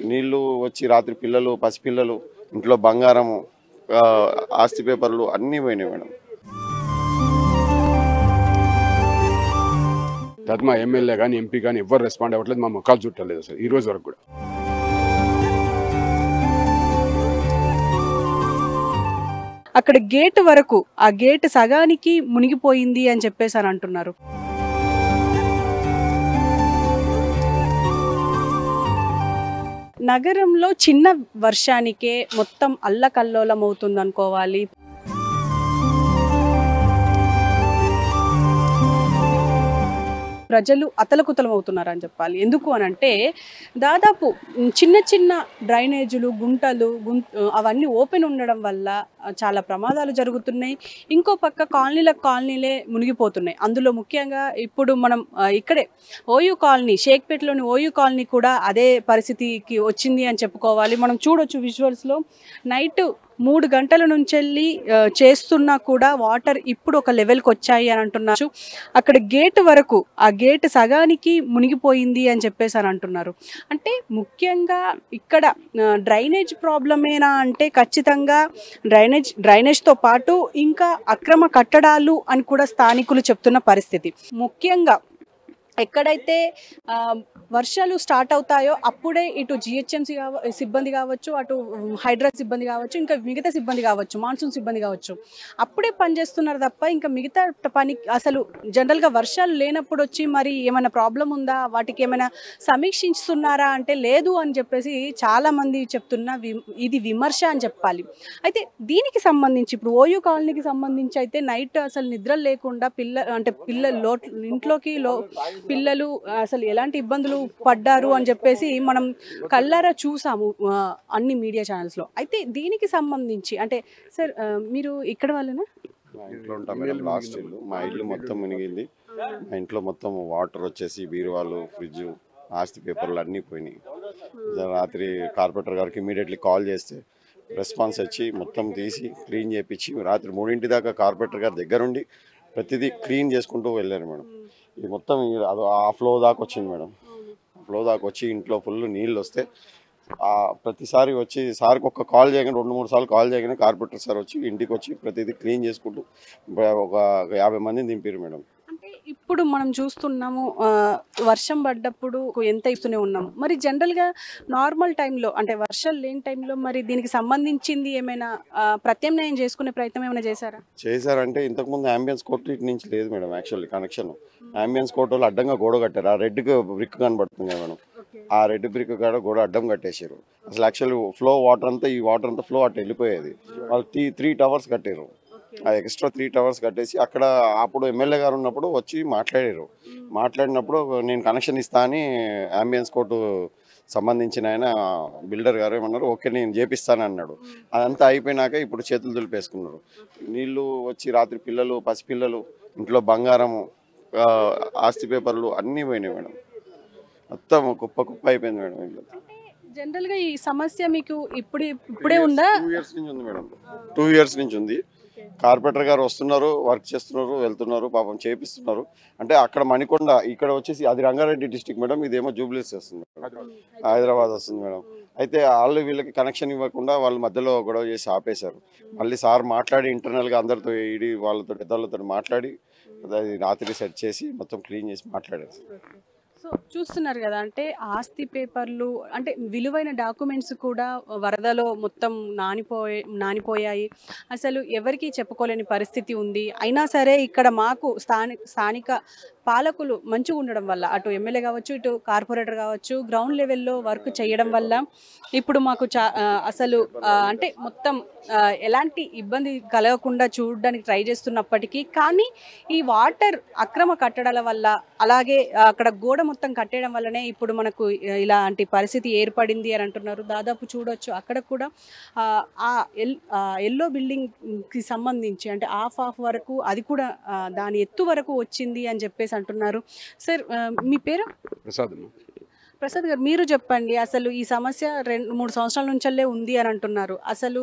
నీళ్లు వచ్చి రాత్రి పిల్లలు పసిపిల్లలు ఇంట్లో బంగారము ఆస్తి పేపర్లు అన్నీ పోయినాయి మేడం. మా ఎమ్మెల్యే కానీ ఎంపీ కానీ ఎవరు రెస్పాండ్ అవ్వట్లేదు, మా ముఖాలు చుట్టలేదు అసలు ఈ రోజు వరకు కూడా. అక్కడ గేట్ వరకు ఆ గేట్ సగానికి మునిగిపోయింది అని చెప్పేసి అని అంటున్నారు. నగరంలో చిన్న వర్షానికే మొత్తం అల్లకల్లోలం అవుతుంది అనుకోవాలి. ప్రజలు అతలకుతలం అవుతున్నారని చెప్పాలి. ఎందుకు అని అంటే దాదాపు చిన్న చిన్న డ్రైనేజీలు గుంటలు అవన్నీ ఓపెన్ ఉండడం వల్ల చాలా ప్రమాదాలు జరుగుతున్నాయి. ఇంకో పక్క కాలనీలే మునిగిపోతున్నాయి. అందులో ముఖ్యంగా ఇప్పుడు మనం ఇక్కడే ఓయూ కాలనీ, షేక్పేటలోని ఓయూ కాలనీ కూడా అదే పరిస్థితికి వచ్చింది అని చెప్పుకోవాలి. మనం చూడొచ్చు విజువల్స్లో నైట్ 3 గంటల నుంచి వెళ్ళి చేస్తున్నా కూడా వాటర్ ఇప్పుడు ఒక లెవెల్కి వచ్చాయి అని అంటున్నారు. అక్కడ గేట్ వరకు ఆ గేట్ సగానికి మునిగిపోయింది అని చెప్పేసి అని అంటున్నారు. అంటే ముఖ్యంగా ఇక్కడ డ్రైనేజ్ ప్రాబ్లమేనా అంటే ఖచ్చితంగా డ్రైనేజ్తో పాటు ఇంకా అక్రమ కట్టడాలు అని కూడా స్థానికులు చెప్తున్న పరిస్థితి. ముఖ్యంగా ఎక్కడైతే వర్షాలు స్టార్ట్ అవుతాయో అప్పుడే ఇటు జిహెచ్ఎంసీ సిబ్బంది కావచ్చు, అటు హైడ్రా సిబ్బంది కావచ్చు, ఇంకా మిగతా సిబ్బంది కావచ్చు, మాన్సూన్ సిబ్బంది కావచ్చు, అప్పుడే పనిచేస్తున్నారు తప్ప ఇంకా మిగతా పని అసలు జనరల్గా వర్షాలు లేనప్పుడు వచ్చి మరి ఏమైనా ప్రాబ్లం ఉందా, వాటికి ఏమైనా సమీక్షిస్తున్నారా అంటే లేదు అని చెప్పేసి చాలామంది చెప్తున్న ఇది విమర్శ అని చెప్పాలి. అయితే దీనికి సంబంధించి ఇప్పుడు ఓయూ కాలనీకి సంబంధించి అయితే నైట్ అసలు నిద్ర లేకుండా పిల్లలు ఇంట్లోకి పిల్లలు అసలు ఎలాంటి ఇబ్బందులు పడ్డారు అని చెప్పేసి మనం కళ్ళారా చూసాము అన్ని మీడియా ఛానల్స్లో. అయితే దీనికి సంబంధించి అంటే సార్ మీరు ఇక్కడ వాళ్ళనా? మా ఇంట్లో ఉంటాం మేడం. లాస్ట్ ఇల్లు మా ఇల్లు మొత్తం మునిగింది. మా ఇంట్లో మొత్తం వాటర్ వచ్చేసి బీరువాలు, ఫ్రిడ్జ్, ఆస్తి పేపర్లు అన్నీ పోయినాయి. రాత్రి కార్పొరేటర్ గారికి ఇమీడియట్లీ కాల్ చేస్తే రెస్పాన్స్ వచ్చి మొత్తం తీసి క్లీన్ చేయించి రాత్రి 3 దాకా కార్పొరేటర్ గారి దగ్గరుండి ప్రతిదీ క్లీన్ చేసుకుంటూ వెళ్ళారు మేడం. ఇది మొత్తం అది ఆ ఫ్లో దాకా వచ్చింది మేడం. ఫ్లో దాకా వచ్చి ఇంట్లో ఫుల్ నీళ్ళు వస్తే ప్రతిసారి వచ్చి సార్కి ఒక కాల్ చేయగానే 2-3 సార్లు కాల్ చేయగానే కార్పొరేటర్ సార్ వచ్చి ఇంటికి వచ్చి ప్రతిదీ క్లీన్ చేసుకుంటూ ఒక 50 మందిని దింపారు మేడం. అంటే ఇప్పుడు మనం చూస్తున్నాము వర్షం పడ్డప్పుడు ఎంత ఇస్తూనే ఉన్నాము. మరి జనరల్గా నార్మల్ టైంలో అంటే వర్షాలు లేని టైంలో మరి దీనికి సంబంధించింది ఏమైనా ప్రత్యామ్నాయం చేసుకునే ప్రయత్నం ఏమైనా చేశారంటే ఇంతకుముందు అంబియన్స్ కోర్టు ఇటు నుంచి లేదు madam. Actually connection ambience court వాళ్ళు అడ్డంగా గోడ కట్టారు. ఆ రెడ్ బ్రిక్ కనబడుతుంది కదా మేడం, ఆ రెడ్ బ్రిక్ కాడ గోడ అడ్డం కట్టేసారు. అసలు యాక్చువల్లీ ఈ వాటర్ అంతా ఫ్లో అటు వెళ్ళిపోయేది. వాళ్ళు 3 టవర్స్ కట్టారు. ఆ ఎక్స్ట్రా 3 టవర్స్ కట్టేసి అక్కడ అప్పుడు ఎమ్మెల్యే గారు ఉన్నప్పుడు వచ్చి మాట్లాడినప్పుడు నేను కనెక్షన్ ఇస్తా అని అంబియన్స్ కోర్టు సంబంధించిన ఆయన బిల్డర్ గారు ఏమన్నారు, ఓకే నేను చేపిస్తాను అన్నాడు. అదంతా అయిపోయినాక ఇప్పుడు చేతులు దులిపేసుకున్నారు. నీళ్లు వచ్చి రాత్రి పిల్లలు పసిపిల్లలు ఇంట్లో బంగారము ఆస్తి పేపర్లు అన్నీ పోయినాయి మేడం. మొత్తం కుప్ప అయిపోయింది మేడం. ఇల్లు జనరల్గా ఈ సమస్య మీకు ఇప్పుడే ఉందా? 2 years నుంచి ఉంది మేడం. 2 years నుంచి ఉంది. కార్పొరేటర్ గారు వస్తున్నారు, వర్క్ చేస్తున్నారు, వెళ్తున్నారు, పాపం చేపిస్తున్నారు. అంటే అక్కడ మణికొండ, ఇక్కడ వచ్చేసి అది రంగారెడ్డి డిస్ట్రిక్ట్ మేడం, ఇదేమో జూబ్లీస్ వస్తుంది, హైదరాబాద్ వస్తుంది మేడం. అయితే వీళ్ళకి కనెక్షన్ ఇవ్వకుండా వాళ్ళు మధ్యలో గొడవ చేసి ఆపేశారు. మళ్ళీ సార్ మాట్లాడి ఇంటర్నల్గా అందరితో వాళ్ళతో పెద్దలతో మాట్లాడి అది రాత్రి సెట్ చేసి మొత్తం క్లీన్ చేసి మాట్లాడారు. సో చూస్తున్నారు కదా, అంటే ఆస్తి పేపర్లు అంటే విలువైన డాక్యుమెంట్స్ కూడా వరదలో మొత్తం నానిపోయాయి. అసలు ఎవరికి చెప్పుకోలేని పరిస్థితి ఉంది. అయినా సరే ఇక్కడ మాకు స్థానిక పాలకులు మంచిగా ఉండడం వల్ల, అటు ఎమ్మెల్యే కావచ్చు, ఇటు కార్పొరేటర్ కావచ్చు, గ్రౌండ్ లెవెల్లో వర్క్ చేయడం వల్ల ఇప్పుడు మాకు అసలు అంటే మొత్తం ఎలాంటి ఇబ్బంది కలగకుండా చూడడానికి ట్రై చేస్తున్నప్పటికీ కానీ ఈ వాటర్ అక్రమ కట్టడాల వల్ల, అలాగే అక్కడ గోడ మొత్తం కట్టేయడం వల్లనే ఇప్పుడు మనకు ఇలాంటి పరిస్థితి ఏర్పడింది అని అంటున్నారు. దాదాపు చూడొచ్చు అక్కడ కూడా ఆ ఎల్లో బిల్డింగ్కి సంబంధించి అంటే హాఫ్ వరకు అది కూడా దాని ఎత్తు వరకు వచ్చింది అని చెప్పేసి అంటున్నారు. సార్ మీ పేరు? ప్రసాద్ గారు, మీరు చెప్పండి, అసలు ఈ సమస్య 2-3 సంవత్సరాల నుంచే ఉంది అని అంటున్నారు. అసలు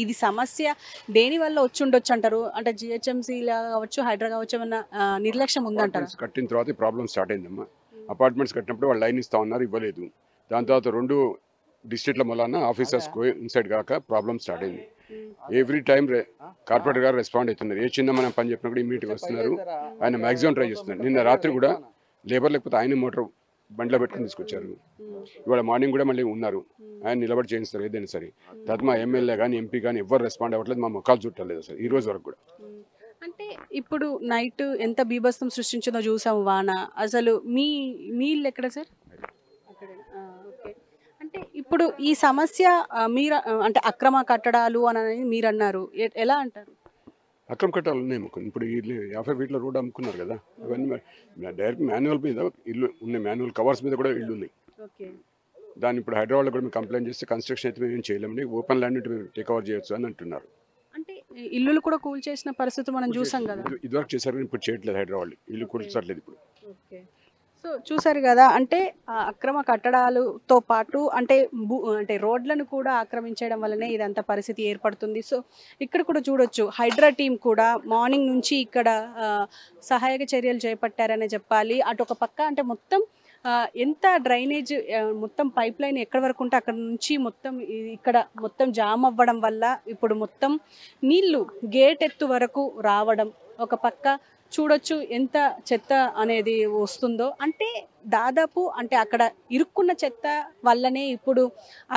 ఇది సమస్య దేని వల్ల వచ్చి ఉండొచ్చు అంటారు? అంటే జిహెచ్ఎంసీ కావచ్చు, హైడ్రా కావచ్చు, ఏమన్నా నిర్లక్ష్యం ఉందంటారు? కట్టిన తర్వాత ప్రాబ్లం స్టార్ట్ అయిందమ్మా. అపార్ట్మెంట్స్ కట్టినప్పుడు వాళ్ళు లైన్ ఇస్తా ఉన్నారు, ఇవ్వలేదు. దాని తర్వాత 2 డిస్ట్రిక్ట్ల మూలాన ఆఫీసర్స్ ఇన్సైడ్ కాక ప్రాబ్లమ్ స్టార్ట్ అయింది. ఎవ్రీ టైం కార్పొరేటర్ గారు రెస్పాండ్ అవుతున్నారు. ఏ చిన్న మనం పని చెప్పినా కూడా ఇమీడియట్గా వస్తున్నారు. ఆయన మ్యాక్సిమం ట్రై చేస్తున్నారు. నిన్న రాత్రి కూడా లేబర్ లేకపోతే ఆయన మోటార్ బండిలో పెట్టుకుని తీసుకొచ్చారు. ఇవాళ మార్నింగ్ కూడా మళ్ళీ ఉన్నారు. ఆయన నిలబడి చేయిస్తారు ఏదైనా సరే. తర్వాత మా ఎమ్మెల్యే కానీ ఎంపీ కానీ ఎవరు రెస్పాండ్ అవ్వట్లేదు. మా ముఖాలు చుట్టలేదు అసలు ఈ రోజు వరకు కూడా. అంటే ఇప్పుడు నైట్ ఎంత బీభత్సం సృష్టించిందో చూసాము వాన. అసలు మీ ఇల్లు ఎక్కడ సార్? ఓకే. అంటే ఇప్పుడు ఈ సమస్య మీరు అంటే అక్రమ కట్టడాలు అని అనేది మీరు అన్నారు. ఎలా అంటారు? అక్రమ కట్టాలు ఉన్నాయి మాకు. ఇప్పుడు ఇల్లు 50 ఫీట్ల రోడ్ అమ్ముకున్నారు కదా, అవన్నీ డైరెక్ట్ మాన్యువల్ మీద ఇల్లు ఉన్నాయి. మాన్యువల్ కవర్స్ మీద కూడా ఇల్లు ఉన్నాయి. ఓకే. దాన్ని ఇప్పుడు హైదరాబాద్లో కూడా మేము కంప్లైంట్ చేస్తే కన్స్ట్రక్షన్ అయితే మేము ఏం చేయలేమండి, ఓపెన్ ల్యాండ్ ఉంటే మేము టేక్ ఓవర్ చేయొచ్చు అని అంటున్నారు. అంటే ఇల్లులు కూడా కూల్ చేసిన పరిస్థితి మనం చూసాం కదా. ఇదివరకు చేశారు కానీ ఇప్పుడు చేయట్లేదు. హైదరాబాద్ ఇల్లు కూల్చట్లేదు ఇప్పుడు. ఓకే. సో చూసారు కదా, అంటే అక్రమ కట్టడాలతో పాటు అంటే అంటే రోడ్లను కూడా ఆక్రమించడం వల్లనే ఇదంతా పరిస్థితి ఏర్పడుతుంది. సో ఇక్కడ కూడా చూడొచ్చు, హైడ్రా టీం కూడా మార్నింగ్ నుంచి ఇక్కడ సహాయక చర్యలు చేపట్టారనే చెప్పాలి. అటు ఒక పక్క అంటే మొత్తం ఎంత డ్రైనేజ్ మొత్తం పైప్ లైన్ ఎక్కడి వరకు ఉంటే అక్కడ నుంచి మొత్తం ఇక్కడ మొత్తం జామ్ అవ్వడం వల్ల ఇప్పుడు మొత్తం నీళ్లు గేట్ ఎత్తు వరకు రావడం, ఒక పక్క చూడొచ్చు ఎంత చెత్త అనేది వస్తుందో. అంటే దాదాపు అంటే అక్కడ ఇరుక్కున్న చెత్త వల్లనే ఇప్పుడు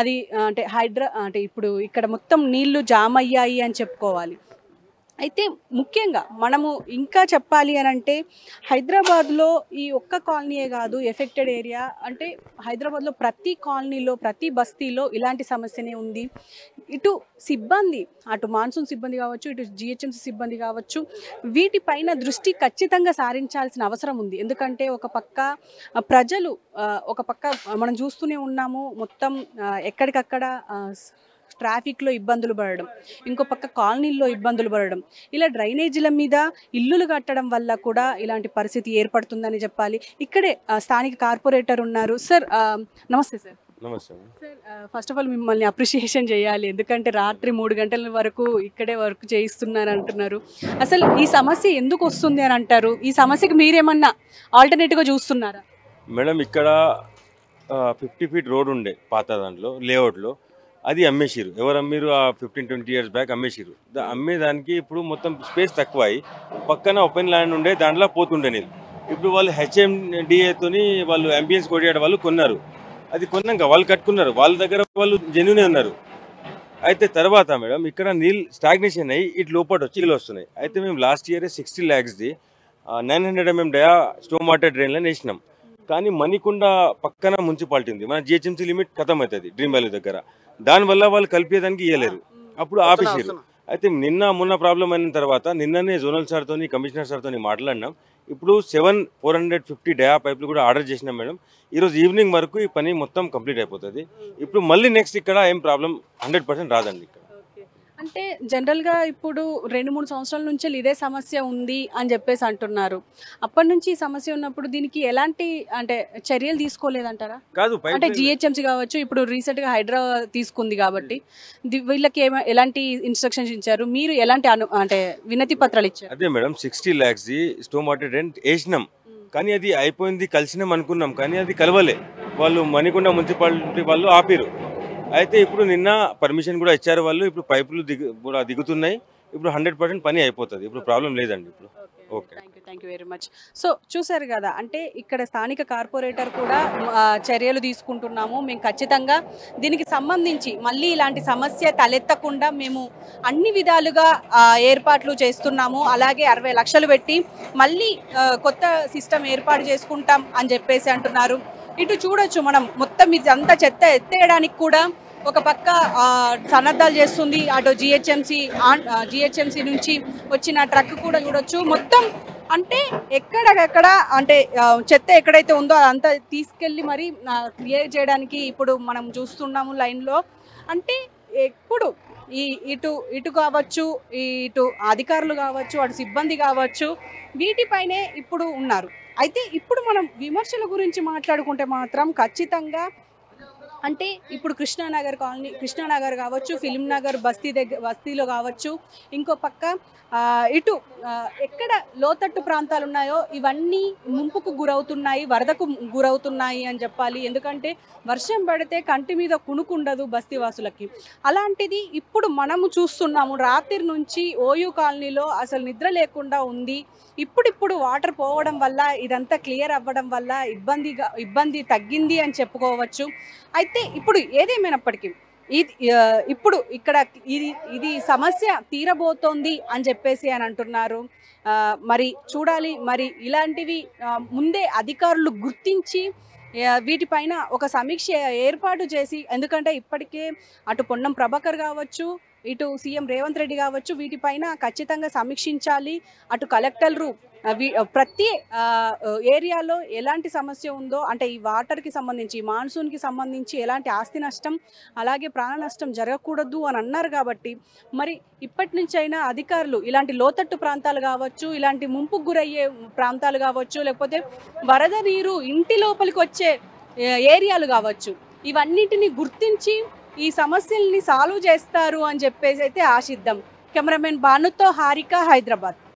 అది అంటే హైడ్రా అంటే ఇప్పుడు ఇక్కడ మొత్తం నీళ్లు జామ్ అయ్యాయి అని చెప్పుకోవాలి. అయితే ముఖ్యంగా మనము ఇంకా చెప్పాలి అని అంటే హైదరాబాద్లో ఈ ఒక్క కాలనీయే కాదు ఎఫెక్టెడ్ ఏరియా. అంటే హైదరాబాద్లో ప్రతి కాలనీలో ప్రతి బస్తీలో ఇలాంటి సమస్యనే ఉంది. ఇటు సిబ్బంది, అటు మాన్సూన్ సిబ్బంది కావచ్చు, ఇటు జిహెచ్ఎంసీ సిబ్బంది కావచ్చు, వీటిపైన దృష్టి ఖచ్చితంగా సారించాల్సిన అవసరం ఉంది. ఎందుకంటే ఒక పక్క ప్రజలు, ఒక పక్క మనం చూస్తూనే ఉన్నాము మొత్తం ఎక్కడికక్కడ ట్రాఫిక్లో ఇబ్బందులు పడడం, ఇంకో పక్క కాలనీల్లో ఇబ్బందులు పడడం, ఇలా డ్రైనేజీల మీద ఇల్లులు కట్టడం వల్ల కూడా ఇలాంటి పరిస్థితి ఏర్పడుతుందని చెప్పాలి. ఇక్కడే స్థానిక కార్పొరేటర్ ఉన్నారు. సార్ నమస్తే సార్. నమస్తే సార్, ఫస్ట్ ఆఫ్ ఆల్ మిమ్మల్ని అప్రిషియేషన్ చేయాలి. ఎందుకంటే రాత్రి 3 గంటల వరకు ఇక్కడే వర్క్ చేయిస్తున్నారు అంటున్నారు. అసలు ఈ సమస్య ఎందుకు వస్తుంది అని అంటారు? ఈ సమస్యకి మీరేమన్నా ఆల్టర్నేటివ్గా చూస్తున్నారా? మేడం, ఇక్కడ 50 ఫీట్ రోడ్ ఉండే పాత దాంట్లో లేఅవుట్లో, అది అమ్మేసిరు. ఎవరు అమ్మిరు? 15-20 ఇయర్స్ బ్యాక్ అమ్మేసిరు. అమ్మేదానికి ఇప్పుడు మొత్తం స్పేస్ తక్కువ అయ్యి పక్కన ఓపెన్ ల్యాండ్ ఉండే, దాంట్లో పోతుండే నీళ్ళు. ఇప్పుడు వాళ్ళు హెచ్ఎండిఏతోని వాళ్ళు అంబియన్స్ కొడియాడు వాళ్ళు కొన్నారు. అది కొన్నాక వాళ్ళు కట్టుకున్నారు, వాళ్ళ దగ్గర వాళ్ళు జెన్యునే ఉన్నారు. అయితే తర్వాత మేడం ఇక్కడ నీళ్ళు స్టాగ్నేషన్ అయ్యి ఇటు లోపల వచ్చి నీళ్ళు వస్తున్నాయి. అయితే మేము లాస్ట్ ఇయర్ 60 lakhsది 900 mm డయా స్టోమ్ వాటర్ డ్రైన్లను వేసినాం. కానీ మణికొండ పక్కన మున్సిపాలిటీ ఉంది, మన జిహెచ్ఎంసీ లిమిట్ ఖతం అవుతుంది డ్రీమ్ వ్యాలీ దగ్గర. దానివల్ల వాళ్ళు కలిపేదానికి ఇవ్వలేరు, అప్పుడు ఆపేసారు. అయితే మొన్న ప్రాబ్లం అయిన తర్వాత నిన్ననే జోనల్ సార్తో కమిషనర్ సార్తో మాట్లాడినాం. ఇప్పుడు 450 డయా పైపులు కూడా ఆర్డర్ చేసినాం మేడం. ఈరోజు ఈవినింగ్ వరకు ఈ పని మొత్తం కంప్లీట్ అయిపోతుంది. ఇప్పుడు మళ్ళీ నెక్స్ట్ ఇక్కడ ఏం ప్రాబ్లం 100% రాదండి. ఇక్కడ అంటే జనరల్గా ఇప్పుడు 2-3 సంవత్సరాల నుంచి ఇదే సమస్య ఉంది అని చెప్పేసి అంటున్నారు. అప్పటి నుంచి ఈ సమస్య ఉన్నప్పుడు దీనికి ఎలాంటి అంటే చర్యలు తీసుకోలేదంటారా? కాదు, అంటే జిహెచ్ఎంసీ కావచ్చు, ఇప్పుడు రీసెంట్గా హైడ్రా తీసుకుంది కాబట్టి వీళ్ళకి ఎలాంటి ఇన్స్ట్రక్షన్స్ ఇచ్చారు? మీరు ఎలాంటి అంటే వినతి పత్రాలు ఇచ్చారు? అదే మేడం, 60 lakhsది స్టోమ్ వాటర్ డ్రైన్ వేసినాం, కానీ అది అయిపోయింది, కలిసినాం అనుకున్నాం, కానీ అది కలవలే. వాళ్ళు మణికొండ మున్సిపాలిటీ వాళ్ళు ఆపిరు. అయితే ఇప్పుడు నిన్న పర్మిషన్ కూడా ఇచ్చారు వాళ్ళు. ఇప్పుడు పైపులు కూడా దిగుతున్నాయి. ఇప్పుడు 100% పని అయిపోతుంది. ఇప్పుడు ప్రాబ్లం లేదండి. ఇప్పుడు okay, thank you very much. So చూసారు కదా, అంటే ఇక్కడ స్థానిక కార్పొరేటర్ కూడా చర్యలు తీసుకుంటున్నాము. మేము ఖచ్చితంగా దీనికి సంబంధించి మళ్ళీ ఇలాంటి సమస్య తలెత్తకుండా మేము అన్ని విధాలుగా ఏర్పాట్లు చేస్తున్నాము. అలాగే 60 లక్షలు పెట్టి మళ్ళీ కొత్త సిస్టమ్ ఏర్పాటు చేసుకుంటాం అని చెప్పేసి అంటున్నారు. ఇటు చూడొచ్చు మనం మొత్తం ఇదంతా చెత్త ఎత్తేయడానికి కూడా ఒక పక్క సన్నద్ధాలు చేస్తుంది. అటు జిహెచ్ఎంసీ నుంచి వచ్చిన ట్రక్ కూడా చూడొచ్చు. మొత్తం అంటే ఎక్కడెక్కడ అంటే చెత్త ఎక్కడైతే ఉందో అదంతా తీసుకెళ్ళి మరి క్లియర్ చేయడానికి ఇప్పుడు మనం చూస్తున్నాము లైన్లో. అంటే ఎప్పుడు ఇటు కావచ్చు, ఇటు అధికారులు కావచ్చు, అటు సిబ్బంది కావచ్చు, వీటిపైనే ఇప్పుడు ఉన్నారు. అయితే ఇప్పుడు మనం విమర్శల గురించి మాట్లాడుకుంటే మాత్రం ఖచ్చితంగా అంటే ఇప్పుడు కృష్ణానగర్ కాలనీ, కృష్ణానగర్ కావచ్చు, ఫిలిం నగర్ బస్తీలో కావచ్చు, ఇంకో పక్క ఇటు ఎక్కడ లోతట్టు ప్రాంతాలు ఉన్నాయో ఇవన్నీ ముంపుకు గురవుతున్నాయి, వరదకు గురవుతున్నాయి అని చెప్పాలి. ఎందుకంటే వర్షం పడితే కంటి మీద కునుకుండదు బస్తీవాసులకి. అలాంటిది ఇప్పుడు మనము చూస్తున్నాము, రాత్రి నుంచి ఓయూ కాలనీలో అసలు నిద్ర లేకుండా ఉంది. ఇప్పుడిప్పుడు వాటర్ పోవడం వల్ల ఇదంతా క్లియర్ అవ్వడం వల్ల ఇబ్బంది తగ్గింది అని చెప్పుకోవచ్చు. అయితే ఇప్పుడు ఏదేమైనప్పటికీ ఇప్పుడు ఇక్కడ ఇది సమస్య తీరబోతోంది అని చెప్పేసి అని అంటున్నారు. మరి చూడాలి, మరి ఇలాంటివి ముందే అధికారులు గుర్తించి వీటిపైన ఒక సమీక్ష ఏర్పాటు చేసి, ఎందుకంటే ఇప్పటికే అటు పొన్నం ప్రభాకర్ కావచ్చు, ఇటు సీఎం రేవంత్ రెడ్డి కావచ్చు, వీటిపైన ఖచ్చితంగా సమీక్షించాలి. అటు కలెక్టర్లు ప్రతి ఏరియాలో ఎలాంటి సమస్య ఉందో, అంటే ఈ వాటర్కి సంబంధించి, మాన్సూన్కి సంబంధించి ఎలాంటి ఆస్తి నష్టం అలాగే ప్రాణ నష్టం జరగకూడదు అని అన్నారు. కాబట్టి మరి ఇప్పటి నుంచైనా అధికారులు ఇలాంటి లోతట్టు ప్రాంతాలు కావచ్చు, ఇలాంటి ముంపుకు గురయ్యే ప్రాంతాలు కావచ్చు, లేకపోతే వరద నీరు ఇంటి లోపలికి వచ్చే ఏరియాలు కావచ్చు, ఇవన్నిటిని గుర్తించి ఈ సమస్యల్ని సాల్వ్ చేస్తారు అని చెప్పేసి అయితే ఆశిద్దాం. కెమెరామెన్ బానుతో హారిక, హైదరాబాద్.